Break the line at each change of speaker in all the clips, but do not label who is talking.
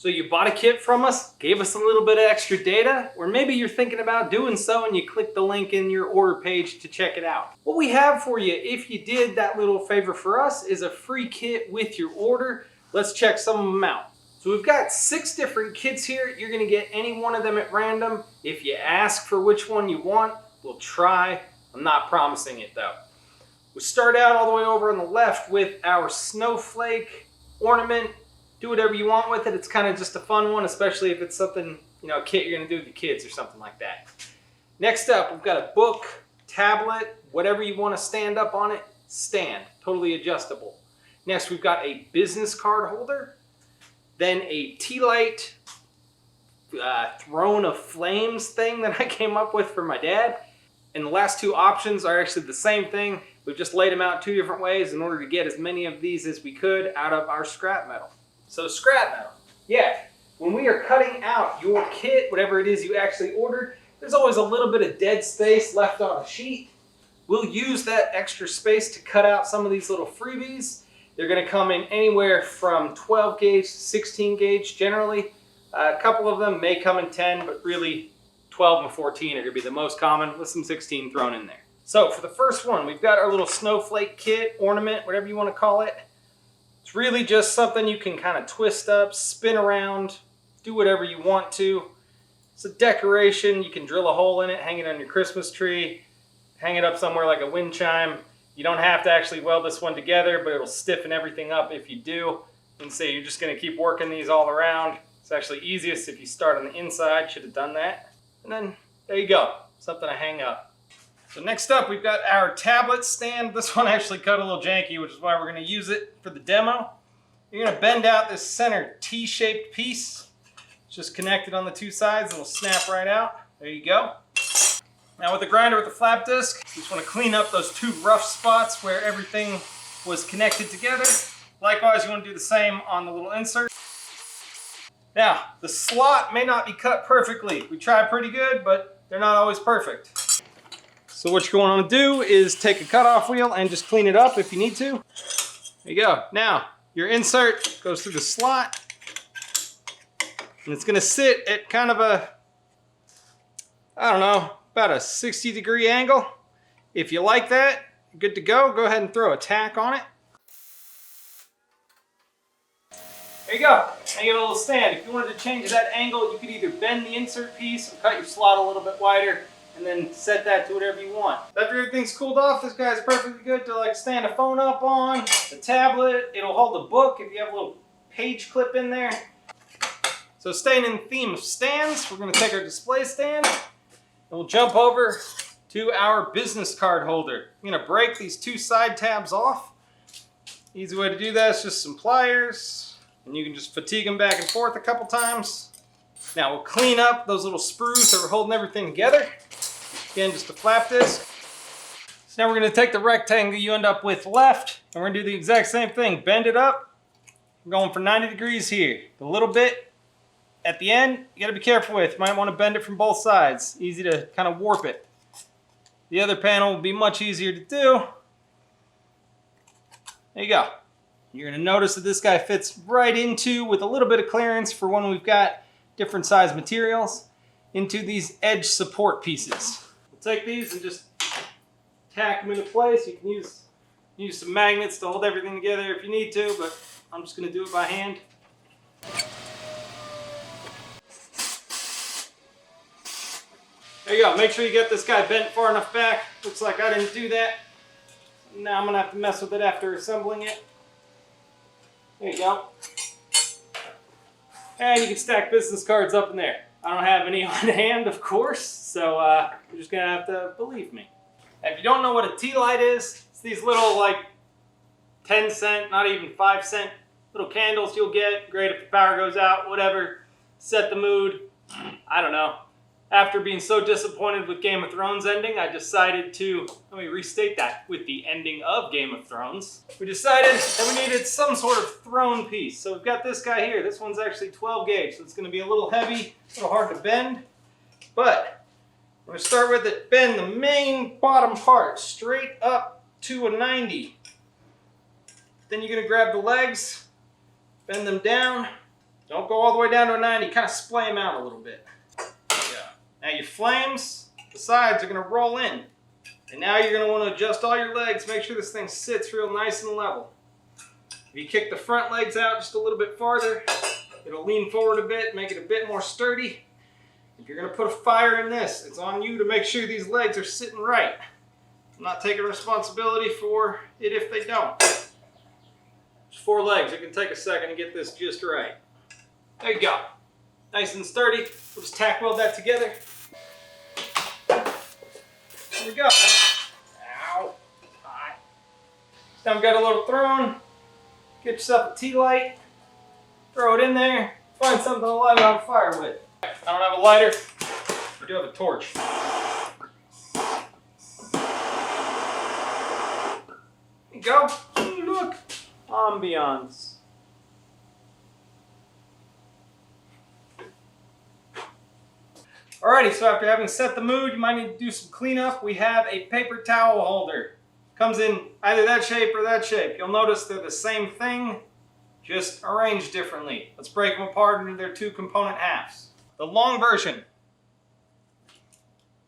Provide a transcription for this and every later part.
So you bought a kit from us, gave us a little bit of extra data, or maybe you're thinking about doing so and you click the link in your order page to check it out. What we have for you, if you did that little favor for us, is a free kit with your order. Let's check some of them out. So we've got 6 different kits here. You're gonna get any one of them at random. If you ask for which one you want, we'll try. I'm not promising it though. We start out all the way over on the left with our snowflake ornament. Do whatever you want with it. It's kind of just a fun one, especially if it's something, a kit you're gonna do with your kids or something like that. Next up, we've got a book, tablet, whatever you want to stand up on it, stand, totally adjustable. Next, we've got a business card holder, then a tea light, throne of flames thing that I came up with for my dad. And the last 2 options are actually the same thing. We've just laid them out 2 different ways in order to get as many of these as we could out of our scrap metal. So scrap metal, yeah, when we are cutting out your kit, whatever it is you actually ordered, there's always a little bit of dead space left on a sheet. We'll use that extra space to cut out some of these little freebies. They're gonna come in anywhere from 12 gauge to 16 gauge generally. A couple of them may come in 10, but really 12 and 14 are gonna be the most common with some 16 thrown in there. So for the first one, we've got our little snowflake kit, ornament, whatever you wanna call it. It's really just something you can kind of twist up, spin around, do whatever you want to. It's a decoration. You can drill a hole in it, hang it on your Christmas tree, hang it up somewhere like a wind chime. You don't have to actually weld this one together, but it'll stiffen everything up if you do. And so you're just going to keep working these all around. It's actually easiest if you start on the inside. Should have done that. And then there you go, something to hang up. So next up, we've got our tablet stand. This one actually cut a little janky, which is why we're going to use it for the demo. You're going to bend out this center T-shaped piece. It's just connected on the 2 sides. It'll snap right out. There you go. Now with the grinder with the flap disc, you just want to clean up those 2 rough spots where everything was connected together. Likewise, you want to do the same on the little insert. Now, the slot may not be cut perfectly. We try pretty good, but they're not always perfect. So what you're going to do is take a cutoff wheel and just clean it up if you need to. There you go. Now, your insert goes through the slot. And it's going to sit at kind of a, I don't know, about a 60-degree angle. If you like that, good to go. Go ahead and throw a tack on it. There you go. Now you have a little stand. If you wanted to change that angle, you could either bend the insert piece or cut your slot a little bit wider and then set that to whatever you want. After everything's cooled off, this guy's perfectly good to stand a phone up on, the tablet. It'll hold a book if you have a little page clip in there. So staying in the theme of stands, we're going to take our display stand and we'll jump over to our business card holder. I'm going to break these 2 side tabs off. Easy way to do that is just some pliers, and you can just fatigue them back and forth a couple times. Now we'll clean up those little sprues that were holding everything together. Again, just a flap disc. So now we're going to take the rectangle you end up with left, and we're going to do the exact same thing. Bend it up. We're going for 90 degrees here. The little bit at the end, you got to be careful with. You might want to bend it from both sides. Easy to kind of warp it. The other panel will be much easier to do. There you go. You're going to notice that this guy fits right into, with a little bit of clearance for when we've got different size materials, into these edge support pieces. We'll take these and just tack them into place. You can use some magnets to hold everything together if you need to, but I'm just going to do it by hand. There you go. Make sure you get this guy bent far enough back. Looks like I didn't do that. Now I'm going to have to mess with it after assembling it. There you go. And you can stack business cards up in there. I don't have any on hand, of course, so you're just going to have to believe me. If you don't know what a tea light is, it's these little 10 cent, not even 5 cent little candles you'll get. Great if the power goes out, whatever. Set the mood. I don't know. After being so disappointed with Game of Thrones ending, I decided to, let me restate that, with the ending of Game of Thrones, we decided that we needed some sort of throne piece. So we've got this guy here. This one's actually 12 gauge, so it's going to be a little heavy, a little hard to bend. But we're going to start with it, bend the main bottom part straight up to a 90. Then you're going to grab the legs, bend them down, Don't go all the way down to a 90. Kind of splay them out a little bit. Yeah. Now your flames, the sides are going to roll in. And now you're going to want to adjust all your legs. Make sure this thing sits real nice and level. If you kick the front legs out just a little bit farther, it'll lean forward a bit, make it a bit more sturdy. If you're going to put a fire in this, it's on you to make sure these legs are sitting right. I'm not taking responsibility for it if they don't. There's 4 legs. It can take a second to get this just right. There you go. Nice and sturdy. We'll just tack weld that together. There we go. Ow. Alright. Now we've got a little throne. Get yourself a tea light. Throw it in there. Find something to light it on fire with. I don't have a lighter. I do have a torch. There you go. Look. Ambiance. Alrighty, so after having set the mood, you might need to do some cleanup. We have a paper towel holder. Comes in either that shape or that shape. You'll notice they're the same thing, just arranged differently. Let's break them apart into their 2 component halves. The long version.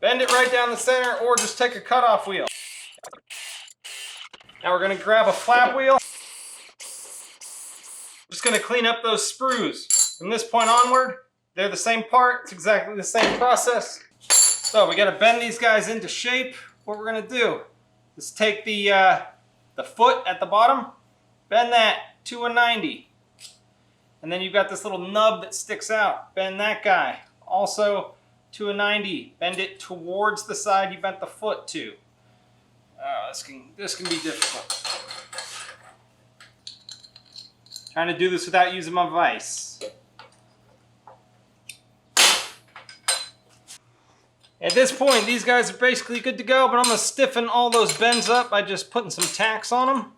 Bend it right down the center or just take a cutoff wheel. Now we're going to grab a flap wheel. Just going to clean up those sprues. From this point onward, they're the same part. It's exactly the same process. So we got to bend these guys into shape. What we're going to do is take the foot at the bottom, bend that to a 90. And then you've got this little nub that sticks out. Bend that guy also to a 90. Bend it towards the side you bent the foot to. This can be difficult. Trying to do this without using my vise. At this point, these guys are basically good to go, but I'm going to stiffen all those bends up by just putting some tacks on them.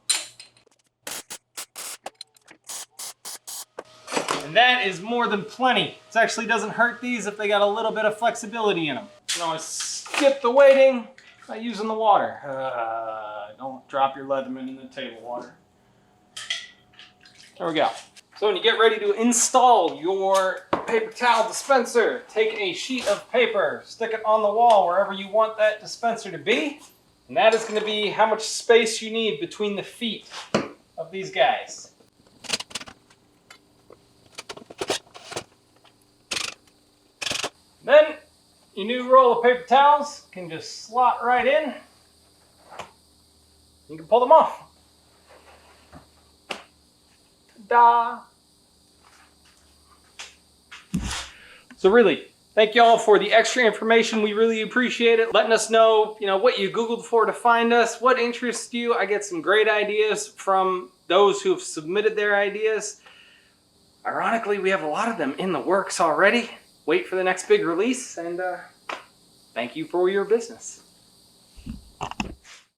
And that is more than plenty. It actually doesn't hurt these if they got a little bit of flexibility in them. You can always skip the weighting by using the water. Don't drop your Leatherman in the table water. There we go. So when you get ready to install your paper towel dispenser, take a sheet of paper, stick it on the wall wherever you want that dispenser to be. And that is going to be how much space you need between the feet of these guys. Then your new roll of paper towels can just slot right in. You can pull them off. Ta-da! So really, thank you all for the extra information. We really appreciate it. Letting us know, what you Googled for to find us, what interests you. I get some great ideas from those who have submitted their ideas. Ironically, we have a lot of them in the works already. Wait for the next big release, and thank you for your business.